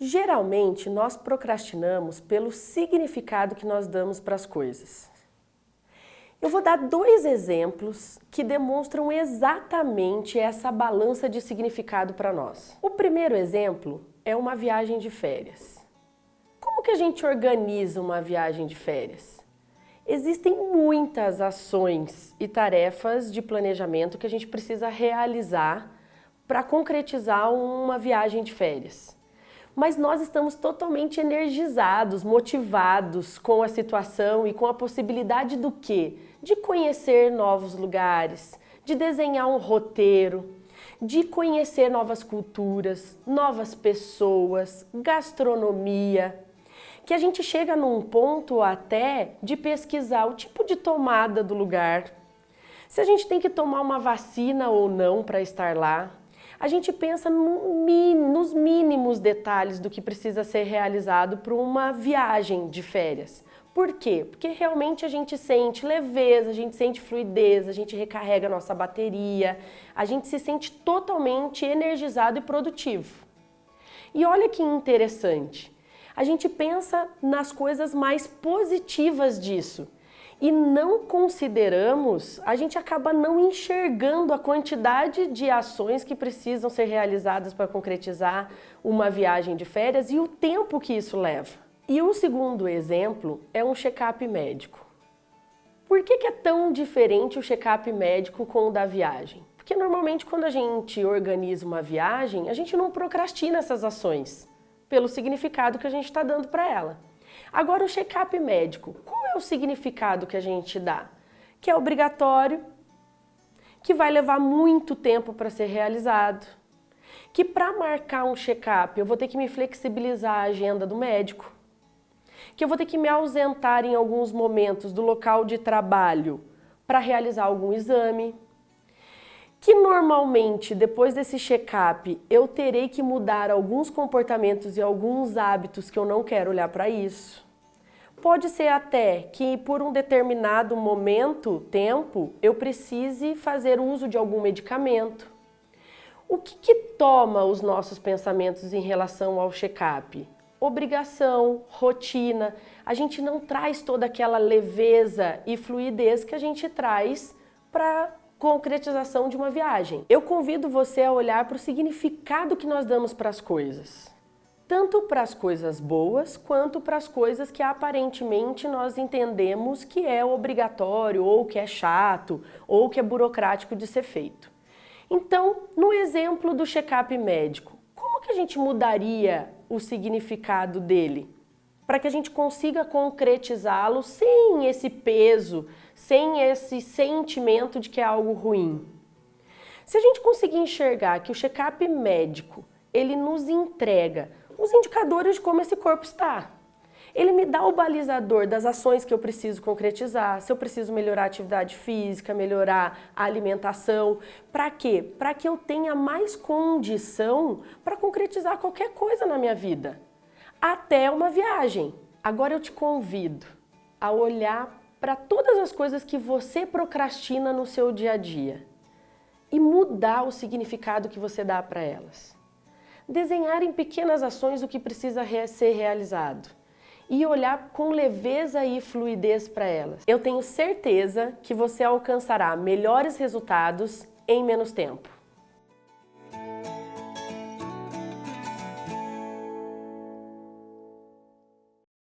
Geralmente, nós procrastinamos pelo significado que nós damos para as coisas. Eu vou dar dois exemplos que demonstram exatamente essa balança de significado para nós. O primeiro exemplo é uma viagem de férias. Como que a gente organiza uma viagem de férias? Existem muitas ações e tarefas de planejamento que a gente precisa realizar para concretizar uma viagem de férias. Mas nós estamos totalmente energizados, motivados com a situação e com a possibilidade do quê? De conhecer novos lugares, de desenhar um roteiro, de conhecer novas culturas, novas pessoas, gastronomia, que a gente chega num ponto até de pesquisar o tipo de tomada do lugar, se a gente tem que tomar uma vacina ou não para estar lá. A gente pensa nos mínimos detalhes do que precisa ser realizado para uma viagem de férias. Por quê? Porque realmente a gente sente leveza, a gente sente fluidez, a gente recarrega a nossa bateria, a gente se sente totalmente energizado e produtivo. E olha que interessante, a gente pensa nas coisas mais positivas disso. E não consideramos, a gente acaba não enxergando a quantidade de ações que precisam ser realizadas para concretizar uma viagem de férias e o tempo que isso leva. E o segundo exemplo é um check-up médico. Por que é tão diferente o check-up médico com o da viagem? Porque normalmente quando a gente organiza uma viagem, a gente não procrastina essas ações, pelo significado que a gente está dando para ela. Agora o check-up médico, qual é o significado que a gente dá? Que é obrigatório, que vai levar muito tempo para ser realizado, que para marcar um check-up eu vou ter que me flexibilizar a agenda do médico, que eu vou ter que me ausentar em alguns momentos do local de trabalho para realizar algum exame, que normalmente depois desse check-up eu terei que mudar alguns comportamentos e alguns hábitos que eu não quero olhar para isso. Pode ser até que por um determinado tempo, eu precise fazer uso de algum medicamento. O que toma os nossos pensamentos em relação ao check-up? Obrigação, rotina. A gente não traz toda aquela leveza e fluidez que a gente traz para concretização de uma viagem. Eu convido você a olhar para o significado que nós damos para as coisas. Tanto para as coisas boas, quanto para as coisas que aparentemente nós entendemos que é obrigatório, ou que é chato, ou que é burocrático de ser feito. Então, no exemplo do check-up médico, como que a gente mudaria o significado dele? Para que a gente consiga concretizá-lo sem esse peso, sem esse sentimento de que é algo ruim. Se a gente conseguir enxergar que o check-up médico, ele nos entrega os indicadores de como esse corpo está. Ele me dá o balizador das ações que eu preciso concretizar, se eu preciso melhorar a atividade física, melhorar a alimentação. Para quê? Para que eu tenha mais condição para concretizar qualquer coisa na minha vida. Até uma viagem. Agora eu te convido a olhar para todas as coisas que você procrastina no seu dia a dia e mudar o significado que você dá para elas. Desenhar em pequenas ações o que precisa ser realizado e olhar com leveza e fluidez para elas. Eu tenho certeza que você alcançará melhores resultados em menos tempo.